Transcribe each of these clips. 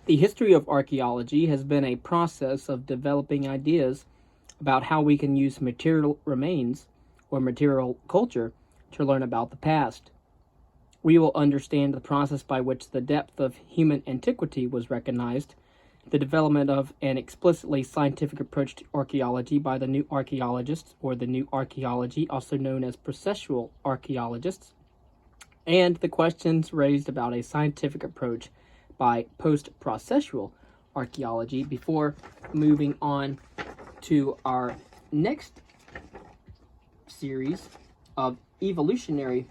The history of archaeology has been a process of developing ideas about how we can use material remains or material culture to learn about the past. We will understand the process by which the depth of human antiquity was recognized, the development of an explicitly scientific approach to archaeology by the new archaeologists, or the new archaeology, also known as processual archaeologists, and the questions raised about a scientific approach by post-processual archaeology, before moving on to our next series of evolutionary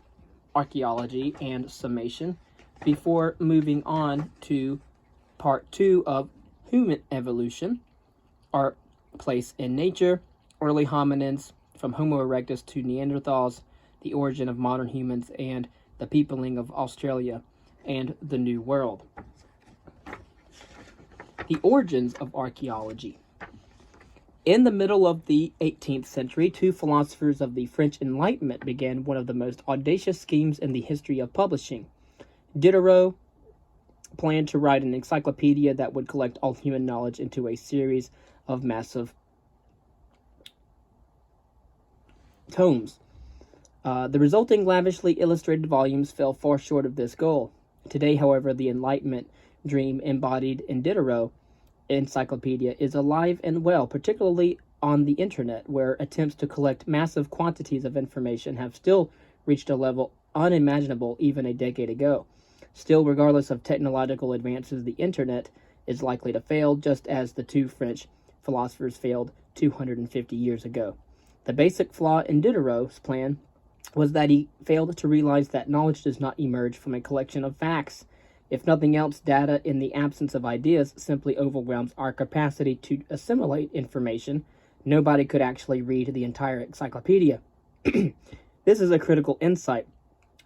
archaeology and summation, before moving on to part 2 of human evolution, our place in nature, early hominins from Homo erectus to Neanderthals, the origin of modern humans, and the peopling of Australia and the New World. The origins of archaeology. In the middle of the 18th century, two philosophers of the French Enlightenment began one of the most audacious schemes in the history of publishing. Diderot planned to write an encyclopedia that would collect all human knowledge into a series of massive tomes. The resulting lavishly illustrated volumes fell far short of this goal. Today, however, the Enlightenment dream embodied in Diderot encyclopedia is alive and well, particularly on the internet, where attempts to collect massive quantities of information have still reached a level unimaginable even a decade ago. Still, regardless of technological advances, the internet is likely to fail, just as the two French philosophers failed 250 years ago. The basic flaw in Diderot's plan was that he failed to realize that knowledge does not emerge from a collection of facts. If nothing else, data in the absence of ideas simply overwhelms our capacity to assimilate information. Nobody could actually read the entire encyclopedia. This is a critical insight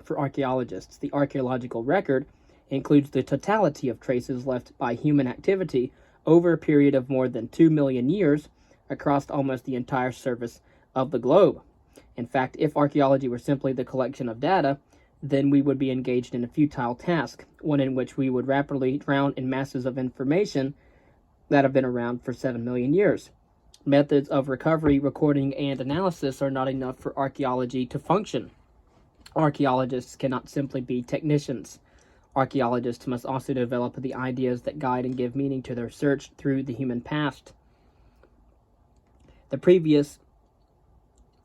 for archaeologists. The archaeological record includes the totality of traces left by human activity over a period of more than 2 million years across almost the entire surface of the globe. In fact, if archaeology were simply the collection of data, then we would be engaged in a futile task, one in which we would rapidly drown in masses of information that have been around for 7 million years. Methods of recovery, recording, and analysis are not enough for archaeology to function. Archaeologists cannot simply be technicians. Archaeologists must also develop the ideas that guide and give meaning to their search through the human past. The previous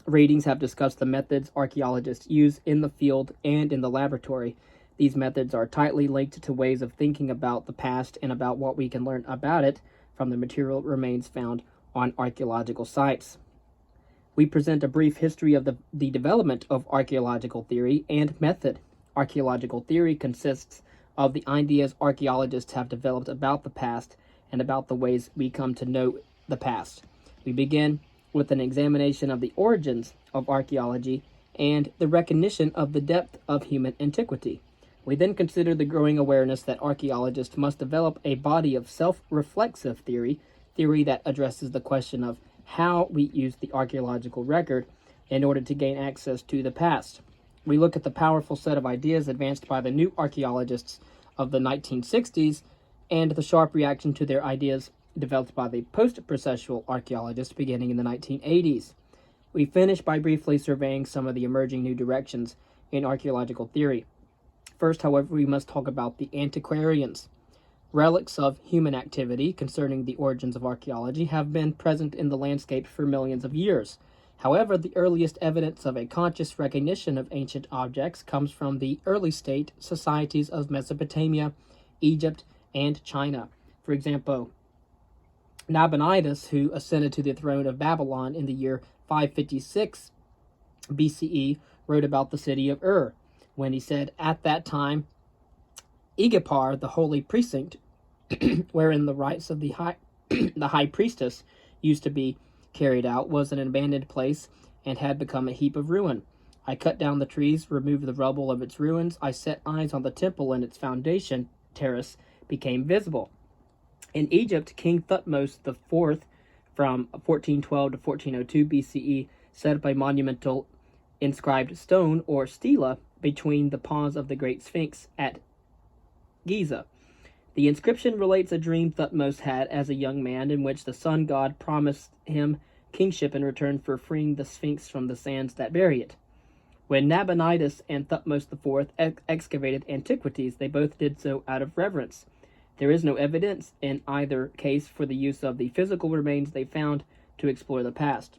readings have discussed the methods archaeologists use in the field and in the laboratory. These methods are tightly linked to ways of thinking about the past and about what we can learn about it from the material remains found on archaeological sites. We present a brief history of the development of archaeological theory and method. Archaeological theory consists of the ideas archaeologists have developed about the past and about the ways we come to know the past. We begin with an examination of the origins of archaeology and the recognition of the depth of human antiquity. We then consider the growing awareness that archaeologists must develop a body of self-reflexive theory that addresses the question of how we use the archaeological record in order to gain access to the past. We look at the powerful set of ideas advanced by the new archaeologists of the 1960s and the sharp reaction to their ideas developed by the post-processual archaeologists beginning in the 1980s. We finish by briefly surveying some of the emerging new directions in archaeological theory. First, however, we must talk about the antiquarians. Relics of human activity concerning the origins of archaeology have been present in the landscape for millions of years. However, the earliest evidence of a conscious recognition of ancient objects comes from the early state societies of Mesopotamia, Egypt, and China. For example, Nabonidus, who ascended to the throne of Babylon in the year 556 BCE, wrote about the city of Ur, when he said, "At that time, Igapar, the holy precinct, wherein the rites of the high priestess used to be carried out, was an abandoned place and had become a heap of ruin. I cut down the trees, removed the rubble of its ruins. I set eyes on the temple, and its foundation terrace became visible." In Egypt, King Thutmose IV, from 1412 to 1402 BCE, set up a monumental inscribed stone or stela between the paws of the Great Sphinx at Giza. The inscription relates a dream Thutmose had as a young man in which the sun god promised him kingship in return for freeing the Sphinx from the sands that bury it. When Nabonidus and Thutmose IV excavated antiquities, they both did so out of reverence. There is no evidence in either case for the use of the physical remains they found to explore the past.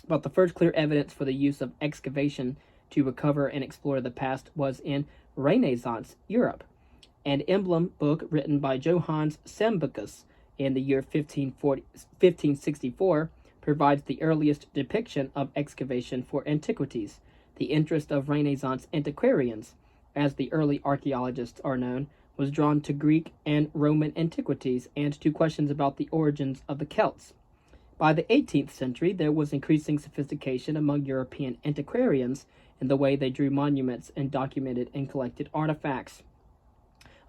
But the first clear evidence for the use of excavation to recover and explore the past was in Renaissance Europe. An emblem book written by Johannes Sambucus in the year 1564 provides the earliest depiction of excavation for antiquities. The interest of Renaissance antiquarians, as the early archaeologists are known, was drawn to Greek and Roman antiquities and to questions about the origins of the Celts. By the 18th century, there was increasing sophistication among European antiquarians in the way they drew monuments and documented and collected artifacts.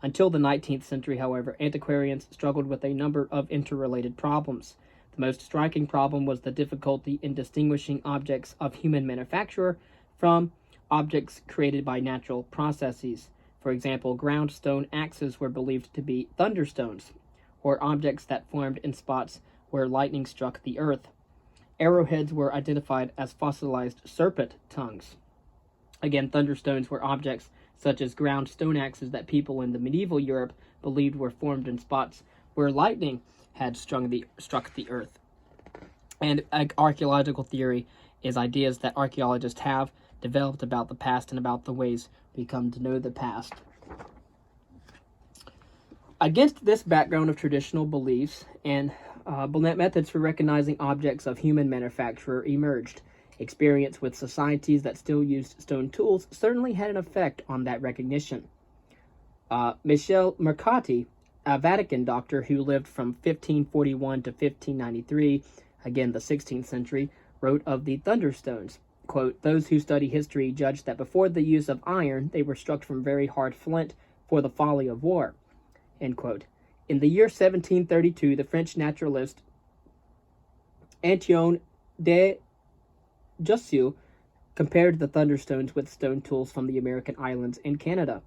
Until the 19th century, however, antiquarians struggled with a number of interrelated problems. The most striking problem was the difficulty in distinguishing objects of human manufacture from objects created by natural processes. For example, ground stone axes were believed to be thunderstones, or objects that formed in spots where lightning struck the earth. Arrowheads were identified as fossilized serpent tongues. Again, thunderstones were objects such as ground stone axes that people in the medieval Europe believed were formed in spots where lightning had struck the earth. And archaeological theory is ideas that archaeologists have developed about the past and about the ways we come to know the past. Against this background of traditional beliefs and methods for recognizing objects of human manufacture emerged. Experience with societies that still used stone tools certainly had an effect on that recognition. Michel Mercati, a Vatican doctor who lived from 1541 to 1593, again the 16th century, wrote of the thunderstones. Quote, "Those who study history judged that before the use of iron, they were struck from very hard flint for the folly of war." End quote. In the year 1732, the French naturalist Antoine de Jussieu compared the thunderstones with stone tools from the American islands and Canada.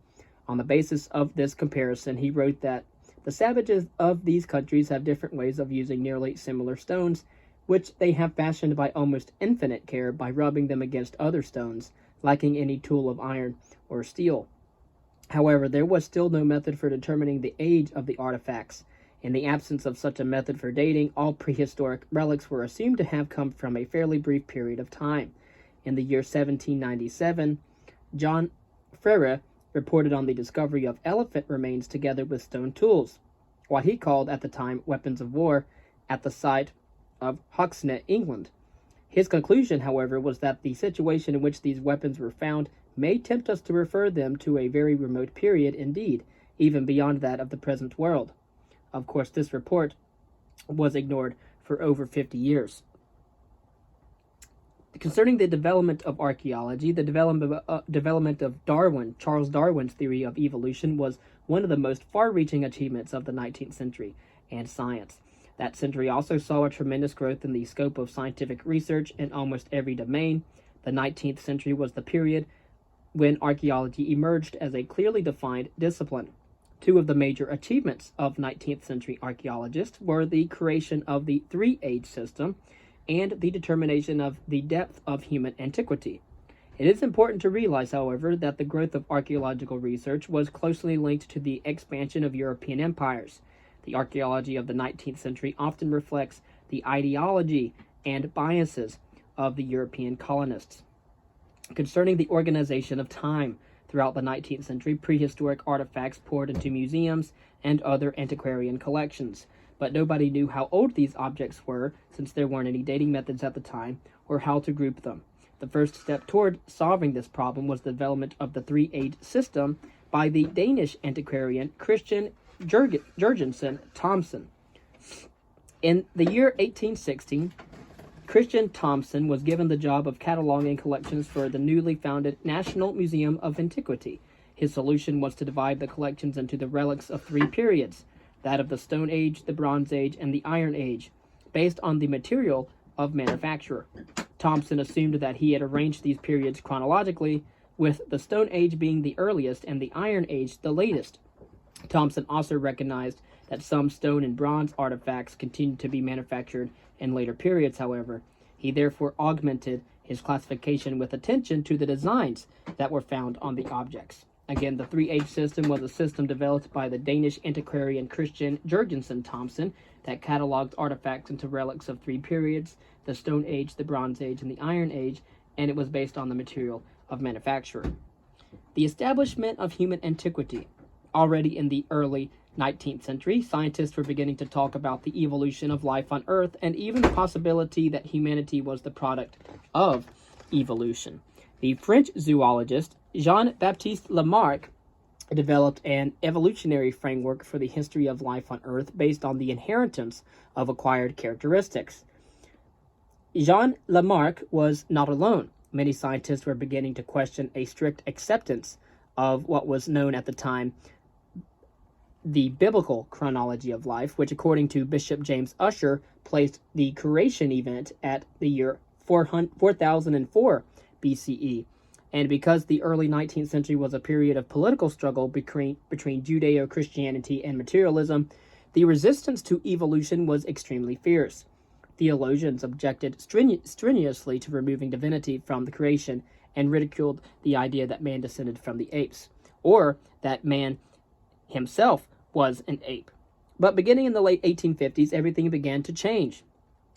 On the basis of this comparison, he wrote that the savages of these countries have different ways of using nearly similar stones, which they have fashioned by almost infinite care by rubbing them against other stones, lacking any tool of iron or steel. However, there was still no method for determining the age of the artifacts. In the absence of such a method for dating, all prehistoric relics were assumed to have come from a fairly brief period of time. In the year 1797, John Frere reported on the discovery of elephant remains together with stone tools, what he called at the time weapons of war, at the site of Hoxne, England. His conclusion, however, was that the situation in which these weapons were found may tempt us to refer them to a very remote period indeed, even beyond that of the present world. Of course, this report was ignored for over 50 years. Concerning the development of archaeology, the development of Charles Darwin's theory of evolution was one of the most far-reaching achievements of the 19th century and science. That century also saw a tremendous growth in the scope of scientific research in almost every domain. The 19th century was the period when archaeology emerged as a clearly defined discipline. Two of the major achievements of 19th century archaeologists were the creation of the three-age system and the determination of the depth of human antiquity. It is important to realize, however, that the growth of archaeological research was closely linked to the expansion of European empires. The archaeology of the 19th century often reflects the ideology and biases of the European colonists. Concerning the organization of time, throughout the 19th century, prehistoric artifacts poured into museums and other antiquarian collections, but nobody knew how old these objects were, since there weren't any dating methods at the time, or how to group them. The first step toward solving this problem was the development of the three-age system by the Danish antiquarian Christian Jørgensen Thomsen. In the year 1816, Christian Thomsen was given the job of cataloging collections for the newly founded National Museum of Antiquity. His solution was to divide the collections into the relics of three periods, that of the Stone Age, the Bronze Age, and the Iron Age, based on the material of manufacture. Thomsen assumed that he had arranged these periods chronologically, with the Stone Age being the earliest and the Iron Age the latest. Thompson also recognized that some stone and bronze artifacts continued to be manufactured in later periods, however. He therefore augmented his classification with attention to the designs that were found on the objects. Again, the 3H system was a system developed by the Danish antiquarian Christian Jurgensen Thompson that cataloged artifacts into relics of 3 periods: the Stone Age, the Bronze Age, and the Iron Age, and it was based on the material of manufacture. The establishment of human antiquity. Already in the early 19th century, scientists were beginning to talk about the evolution of life on Earth and even the possibility that humanity was the product of evolution. The French zoologist Jean-Baptiste Lamarck developed an evolutionary framework for the history of life on Earth based on the inheritance of acquired characteristics. Jean Lamarck was not alone. Many scientists were beginning to question a strict acceptance of what was known at the time the biblical chronology of life, which, according to Bishop James Ussher, placed the creation event at the year 4004 BCE. And because the early 19th century was a period of political struggle between Judeo-Christianity and materialism, the resistance to evolution was extremely fierce. Theologians objected strenuously to removing divinity from the creation and ridiculed the idea that man descended from the apes, or that man himself was an ape. But beginning in the late 1850s, everything began to change.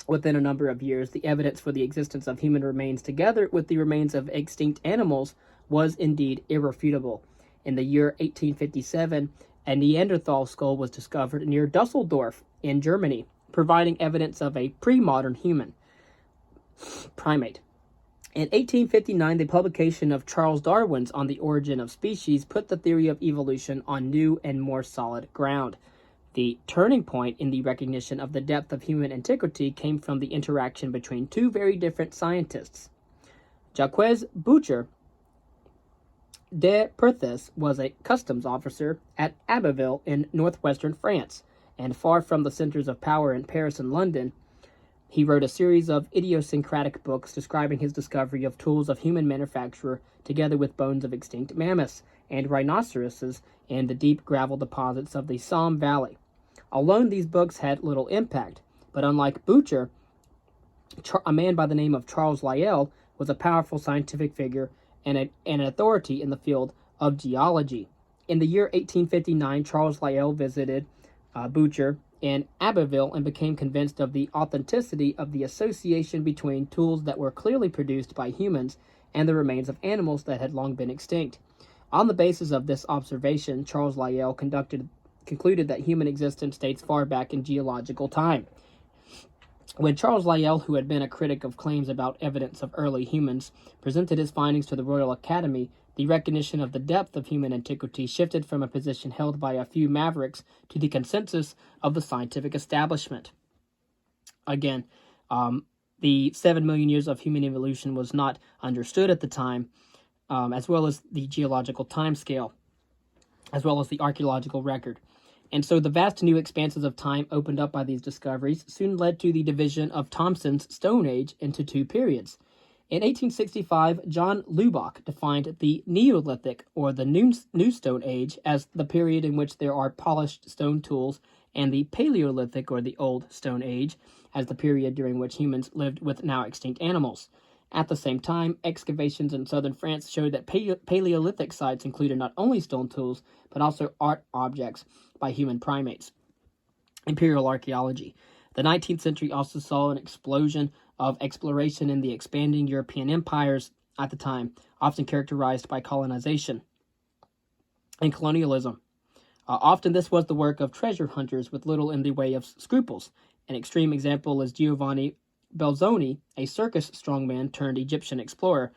Within a number of years, the evidence for the existence of human remains together with the remains of extinct animals was indeed irrefutable. In the year 1857, a Neanderthal skull was discovered near Dusseldorf in Germany, providing evidence of a pre-modern human primate. In 1859, the publication of Charles Darwin's On the Origin of Species put the theory of evolution on new and more solid ground. The turning point in the recognition of the depth of human antiquity came from the interaction between two very different scientists. Jacques Boucher de Perthes was a customs officer at Abbeville in northwestern France, and far from the centers of power in Paris and London. He wrote a series of idiosyncratic books describing his discovery of tools of human manufacture together with bones of extinct mammoths and rhinoceroses in the deep gravel deposits of the Somme Valley. Alone, these books had little impact, but unlike Boucher, a man by the name of Charles Lyell was a powerful scientific figure and an authority in the field of geology. In the year 1859, Charles Lyell visited Boucher in Abbeville and became convinced of the authenticity of the association between tools that were clearly produced by humans and the remains of animals that had long been extinct. On the basis of this observation, Charles Lyell concluded that human existence dates far back in geological time. When Charles Lyell, who had been a critic of claims about evidence of early humans, presented his findings to the Royal Academy, the recognition of the depth of human antiquity shifted from a position held by a few mavericks to the consensus of the scientific establishment. Again, the 7 million years of human evolution was not understood at the time, as well as the geological timescale, as well as the archaeological record. And so the vast new expanses of time opened up by these discoveries soon led to the division of Thompson's Stone Age into 2 periods. In 1865, John Lubbock defined the Neolithic, or the New Stone Age, as the period in which there are polished stone tools, and the Paleolithic, or the Old Stone Age, as the period during which humans lived with now extinct animals. At the same time, excavations in southern France showed that Paleolithic sites included not only stone tools, but also art objects by human primates. Imperial archaeology. The 19th century also saw an explosion of exploration in the expanding European empires at the time, often characterized by colonization and colonialism. Often this was the work of treasure hunters with little in the way of scruples. An extreme example is Giovanni Belzoni, a circus strongman turned Egyptian explorer.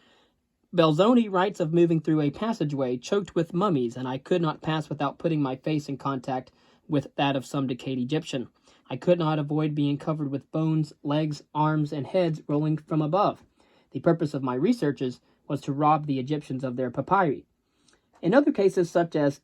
Belzoni writes of moving through a passageway choked with mummies, and I could not pass without putting my face in contact with that of some decayed Egyptian. I could not avoid being covered with bones, legs, arms, and heads rolling from above. The purpose of my researches was to rob the Egyptians of their papyri. In other cases, such as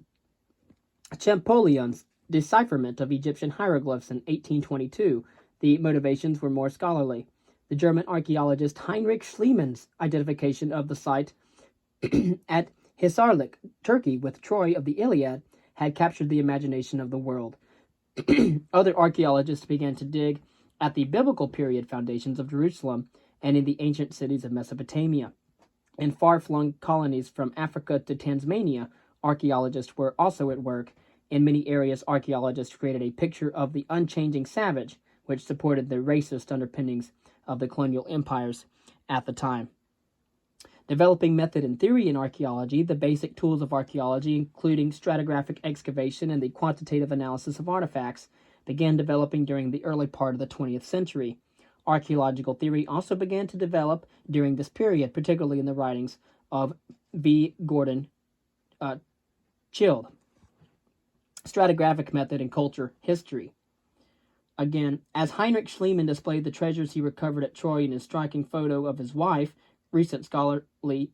Champollion's decipherment of Egyptian hieroglyphs in 1822, the motivations were more scholarly. The German archaeologist Heinrich Schliemann's identification of the site at Hisarlik, Turkey, with Troy of the Iliad, had captured the imagination of the world. Other archaeologists began to dig at the biblical period foundations of Jerusalem and in the ancient cities of Mesopotamia. In far-flung colonies from Africa to Tasmania, archaeologists were also at work. In many areas, archaeologists created a picture of the unchanging savage, which supported the racist underpinnings of the colonial empires at the time. Developing method and theory in archaeology, the basic tools of archaeology, including stratigraphic excavation and the quantitative analysis of artifacts, began developing during the early part of the 20th century. Archaeological theory also began to develop during this period, particularly in the writings of V. Gordon Childe. Stratigraphic method and culture history. Again, as Heinrich Schliemann displayed the treasures he recovered at Troy in his striking photo of his wife, recent scholarly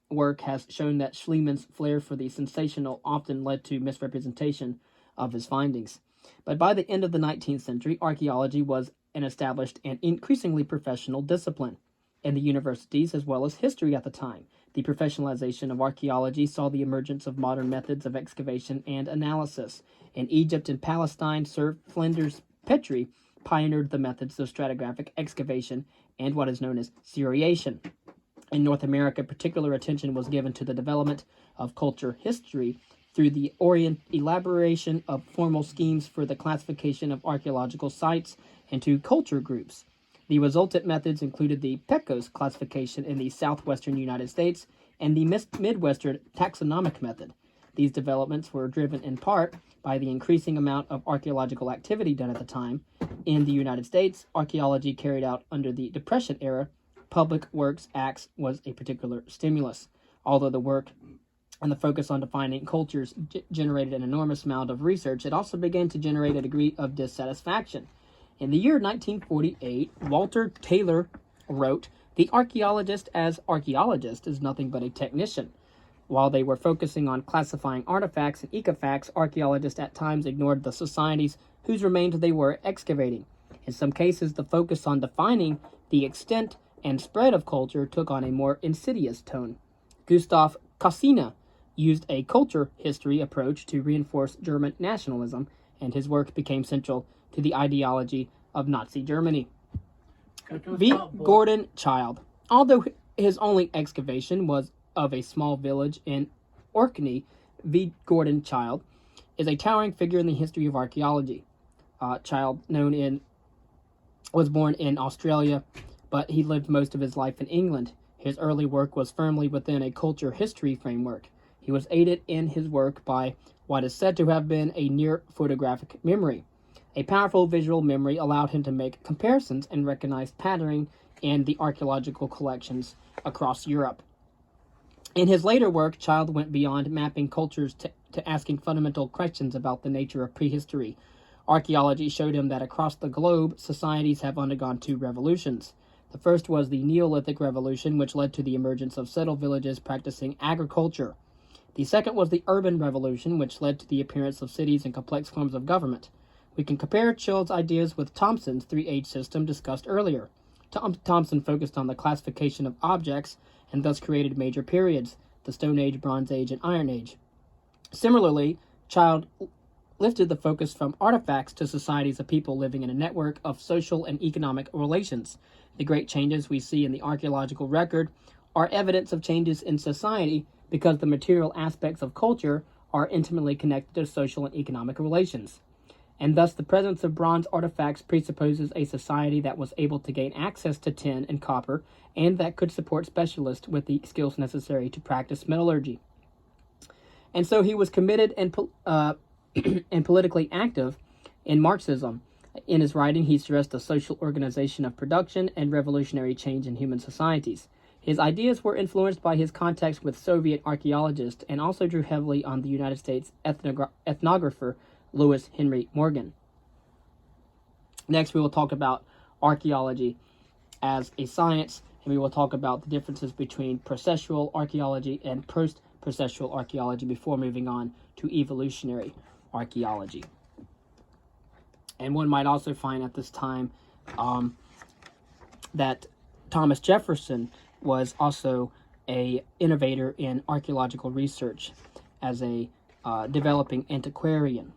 work has shown that Schliemann's flair for the sensational often led to misrepresentation of his findings. But by the end of the 19th century, archaeology was an established and increasingly professional discipline in the universities as well as history at the time. The professionalization of archaeology saw the emergence of modern methods of excavation and analysis. In Egypt and Palestine, Sir Flinders Petrie pioneered the methods of stratigraphic excavation and what is known as seriation. In North America, particular attention was given to the development of culture history through the elaboration of formal schemes for the classification of archaeological sites into culture groups. The resultant methods included the Pecos classification in the southwestern United States and the Midwestern taxonomic method. These developments were driven in part by the increasing amount of archaeological activity done at the time. In the United States, archaeology carried out under the Depression era, Public Works Acts was a particular stimulus. Although the work and the focus on defining cultures generated an enormous amount of research, it also began to generate a degree of dissatisfaction. In the year 1948, Walter Taylor wrote, "The archaeologist as archaeologist is nothing but a technician." While they were focusing on classifying artifacts and ecofacts, archaeologists at times ignored the societies whose remains they were excavating. In some cases, the focus on defining the extent and spread of culture took on a more insidious tone. Gustav Cassina used a culture history approach to reinforce German nationalism, and his work became central to the ideology of Nazi Germany. V. Gordon Childe. Although his only excavation was of a small village in Orkney, V. Gordon Childe is a towering figure in the history of archaeology. Childe, was born in Australia, but he lived most of his life in England. His early work was firmly within a culture history framework. He was aided in his work by what is said to have been a near photographic memory. A powerful visual memory allowed him to make comparisons and recognize patterning in the archaeological collections across Europe. In his later work, Childe went beyond mapping cultures to asking fundamental questions about the nature of prehistory. Archaeology showed him that across the globe, societies have undergone two revolutions. The first was the Neolithic Revolution, which led to the emergence of settled villages practicing agriculture. The second was the Urban Revolution, which led to the appearance of cities and complex forms of government. We can compare Childe's ideas with Thomson's three-age system discussed earlier. Thomson focused on the classification of objects and thus created major periods, the Stone Age, Bronze Age, and Iron Age. Similarly, Childe lifted the focus from artifacts to societies of people living in a network of social and economic relations. The great changes we see in the archaeological record are evidence of changes in society because the material aspects of culture are intimately connected to social and economic relations. And thus the presence of bronze artifacts presupposes a society that was able to gain access to tin and copper and that could support specialists with the skills necessary to practice metallurgy. And so he was committed and politically active in Marxism. In his writing, he stressed the social organization of production and revolutionary change in human societies. His ideas were influenced by his contacts with Soviet archaeologists and also drew heavily on the United States ethnographer Lewis Henry Morgan. Next, we will talk about archaeology as a science, and we will talk about the differences between processual archaeology and post-processual archaeology before moving on to evolutionary archaeology. And one might also find at this time that Thomas Jefferson was also an innovator in archaeological research as a developing antiquarian.